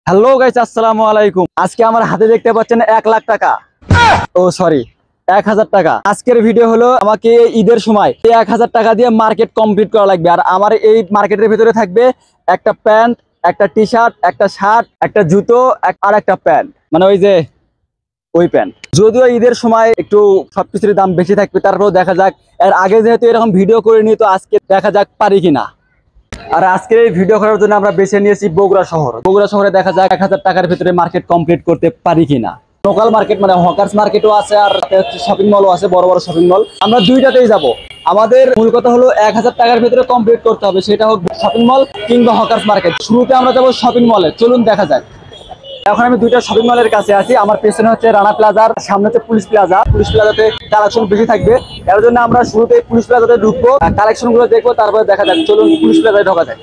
Hello guys, আসসালামু আলাইকুম। আজকে আমার হাতে দেখতে পাচ্ছেন 1 লাখ টাকা, ও সরি 1000 টাকা। আজকের ভিডিও হলো আমাকে ঈদের সময় এই 1000 টাকা দিয়ে মার্কেট কমপ্লিট করা লাগবে। আর আমার এই মার্কেটের ভিতরে থাকবে একটা প্যান্ট, একটা টি শার্ট, একটা শার্ট, একটা জুতো আর একটা প্যান্ট, মানে ওই যে ওই প্যান্ট। যদিও ঈদের সময় একটু সবকিছুর দাম বেশি থাকবে, তারপরেও দেখা যাক। এর আগে যেহেতু এরকম ভিডিও করে নিই, তো আজকে দেখা যাক পারি কিনা। আর আজকে এই ভিডিও করার জন্য আমরা বেছে নিয়েছি বগুড়া শহর। বগুড়া শহরে দেখা যাক 1000 টাকার ভিতরে মার্কেট কমপ্লিট করতে পারি কিনা। লোকাল মার্কেট মানে হকার্স মার্কেটও আছে, আর শপিং মলও আছে, বড় বড় শপিং মল। আমরা দুইটাতেই যাব। আমাদের মূল কথা হলো 1000 টাকার ভিতরে কমপ্লিট করতে হবে, সেটা হোক শপিং মল কিংবা হকার্স মার্কেট। শুরুতে আমরা যাবো শপিং মলে, চলুন দেখা যাক। এখন আমি দুইটা শপিং মলের কাছে আছি। আমার পেছনে হচ্ছে রানা প্লাজার, সামনে হচ্ছে পুলিশ প্লাজা। পুলিশ প্লাজাতে কালেকশন বেশি থাকবে, এর জন্য আমরা শুরুতে পুলিশ প্লাজাতে ঢুকবো, কালেকশন গুলো দেখবো, তারপরে দেখা যাক। চলুন পুলিশ প্লাজায় ঢোকা যায়।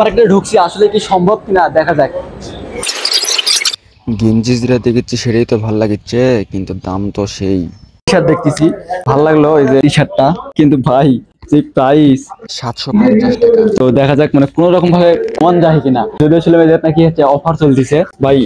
মার্কেটে ঢুকছি, আসলে কি সম্ভব কিনা দেখা যাক। গেঞ্জি যেটা দেখেছি সেটাই তো ভালো লাগছে, কিন্তু দাম তো সেই। টি শার্ট দেখতেছি, ভালো লাগলো এই যে টি শার্টটা, কিন্তু ভাই যে প্রাইস 750 টাকা। তো দেখা যাক মানে কোন রকম ভাবে মন যায় কিনা। যদিও ছিল নাকি হচ্ছে অফার চলতেছে। ভাই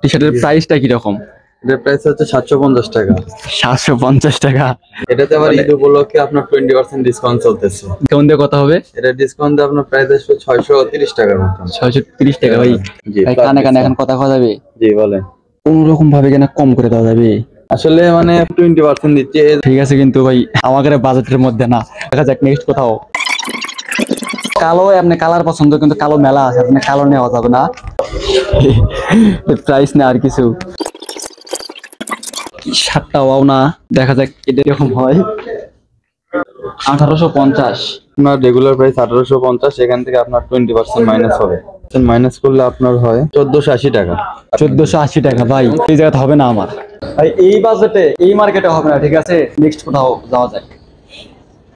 টি শার্টের প্রাইসটা কিরকম? এটার প্রাইস হচ্ছে 750 টাকা। 750 টাকা। এটাতে আবার ঈদ উপলক্ষে আপনার 20% ডিসকাউন্ট চলতেছে। কেমন দিয়ে কথা হবে? এটা ডিসকাউন্ট দিয়ে আপনার প্রাইস আসবে 630 টাকার মতন। 630 টাকা। ভাই জি, ভাই কানে কানে এখন কথা কথা যাবে, জি বলেন। কোন রকম ভাবে কেন কম করে দেওয়া যাবে? আসলে মানে 20% দিচ্ছে। ঠিক আছে, কিন্তু ভাই আমাদের বাজেটের মধ্যে না। দেখা যাক নেক্সট কোথাও। কালো, আপনি কালার পছন্দ, কিন্তু কালো মেলা আছে, আপনি কালো নেওয়া যাবে না। প্রাইস না আর কিছু। শার্টটা ওয়াও না, দেখা যাক এটা এরকম হয়। 1850। আপনার রেগুলার প্রাইস 1850, এখান থেকে আপনার 20% মাইনাস হবে। মাইনাস করলে আপনার হয় 1480 টাকা। 1480 টাকা। ভাই এই জায়গাতে হবে না আমার। ভাই এই বাজেটে এই মার্কেটে হবে না। ঠিক আছে, নেক্সট কোথাও যাওয়া যায়।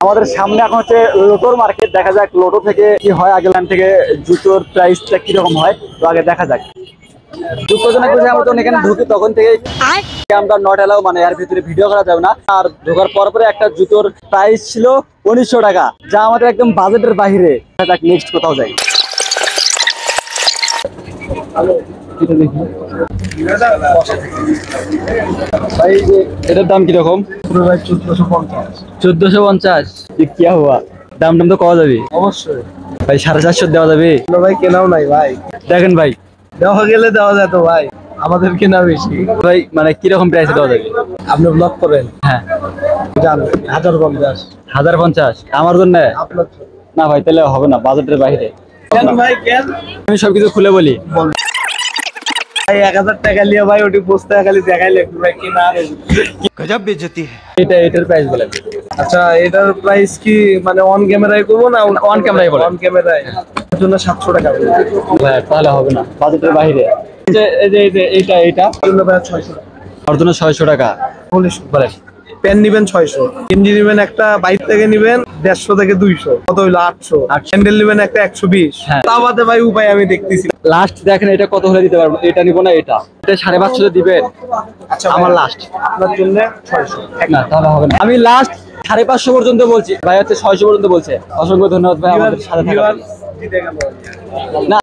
আমাদের সামনে এখন হচ্ছে লোটোর মার্কেট। দেখা যাক লোটো থেকে কি হয়। আগে লাইন থেকে জুতোর প্রাইসটা কিরকম হয়, তো আগে দেখা যাক। দুঃখজনক বিষয়, আমরা যখন এখানে ঢুকি তখন থেকে আমরা নট এলাও, মানে এর ভিতরে ভিডিও করা যাবে না। আর ঢোকার পর পরে একটা জুতোর প্রাইস ছিল 1900 টাকা, যা আমাদের একদম বাজেটের বাইরে। দেখা যাক নেক্সট কোথাও যাই। ভাই এটার দাম কিরকম? 1450। কি হওয়া, দাম টাম তো কওয়া যাবে অবশ্যই ভাই। 450 দেওয়া যাবে ভাই, কেনাও নাই ভাই। দেখেন ভাই, দেওয়া গেলে দেওয়া যেত ভাই, আমাদের কেনা বেশি। ভাই মানে কিরকম প্রাইসে দেওয়া যাবে? আপনি ব্লক করেন, হ্যাঁ জান 1050। 1050 আমার জন্য আপনার না ভাই, তাহলে হবে না, বাজেটের বাইরে। কেন ভাই, কেন আমি সবকিছু খুলে বলি। ভাই 1000 টাকা লিয়ে ভাই ওটি বসতে খালি দেখাইলে ভাই কেনা। গজব বেজতি। এটার প্রাইস বলেন। আচ্ছা, এটার প্রাইস কি মানে অন ক্যামেরায় করবো না অন ক্যামেরায় বলেন। অন ক্যামেরায় এর জন্য 700 টাকা বলবো। ভাই তাহলে হবে না, বাজেটের বাইরে। এইটা এর জন্য ভাই 600 টাকা। ওর জন্য 600 টাকা বলিস বলেন। পেন নিবেন 600, গেঞ্জি নিবেন একটা বাইর থেকে নিবেন 150 থেকে 200, কত হইলো 800। হ্যান্ডেল নিবেন একটা 120। হ্যাঁ। তা বাদে ভাই উপায় আমি দেখতেছি। লাস্ট দেখেন এটা কত হলে দিতে পারবো। এটা নিব না, এটা 550 দিবেন। আচ্ছা আমার লাস্ট। আপনার জন্য 600। না তাহলে হবে না, আমি লাস্ট 550 পর্যন্ত বলছি। ভাই হচ্ছে 600 পর্যন্ত বলছে। অসংখ্য ধন্যবাদ ভাই আমাদের সাথে থাকার জন্য। না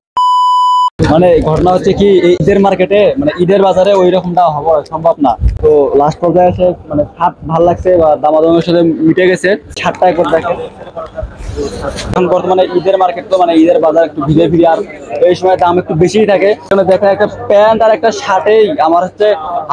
মানে ঘটনা হচ্ছে কি, এই ঈদের মার্কেটে মানে ঈদের বাজারে ওই রকমটা হওয়া সম্ভব না। তো লাস্ট পর্যায়ে এসে মানে ছাদ ভালো লাগছে বা দামাদামের সাথে মিটে গেছে। ছাদটা একবার দেখেন। এখন বর্তমানে ঈদের মার্কেট, তো মানে ঈদের বাজার একটু ভিড়ে ভিড়ে, আর এই সময় দাম একটু বেশিই থাকে। দেখেন একটা প্যান্ট আর একটা শার্টেই আমার হচ্ছে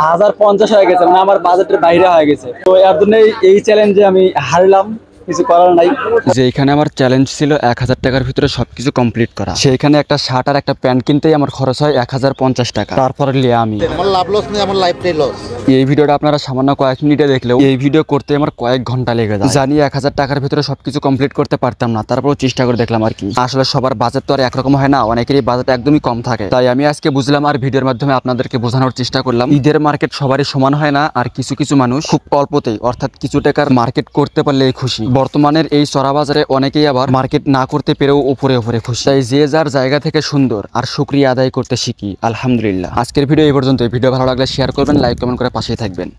1050 হয়ে গেছে, মানে আমার বাজেটের বাইরে হয়ে গেছে। তো এর জন্য এই চ্যালেঞ্জে আমি হারলাম, কিছু করার নাই। যে এখানে আমার চ্যালেঞ্জ ছিল 1000 টাকার ভিতরে সবকিছু কমপ্লিট করা। সেইখানে একটা শার্ট আর একটা প্যান্ট কিনতেই আমার খরচ হয় 1050 টাকা। তারপরে লিয়ে আমি আমার লাভ লস নেই, আমার লাইফটাই লস। এই ভিডিওটা আপনারা সামান্য কয়েক মিনিটে দেখলেও এই ভিডিও করতে আমার কয়েক ঘন্টা লেগে যায়। জানি 1000 টাকার ভিতরে সবকিছু কমপ্লিট করতে পারতাম না, তারপরেও চেষ্টা করে দেখলাম আর কি। আসলে সবার বাজেট তো আর একরকম হয় না, অনেকেরই বাজেট একদমই কম থাকে। তাই আমি আজকে বুঝলাম আর ভিডিওর মাধ্যমে আপনাদেরকে বোঝানোর চেষ্টা করলাম, ঈদের মার্কেট সবারই সমান হয় না। আর কিছু কিছু মানুষ খুব অল্পতেই, অর্থাৎ কিছু টাকার মার্কেট করতে পারলেই খুশি। বর্তমানের এই চড়া বাজারে অনেকেই আবার মার্কেট না করতে পেরেও উপরে উপরে খুশি। তাই যে যার জায়গা থেকে সুন্দর আর শুকরিয়া আদায় করতে শিখি। আলহামদুলিল্লাহ। আজকের ভিডিও এই পর্যন্ত। ভিডিও ভালো লাগলে শেয়ার করবেন, লাইক কমেন্ট করে পাশেই থাকবেন।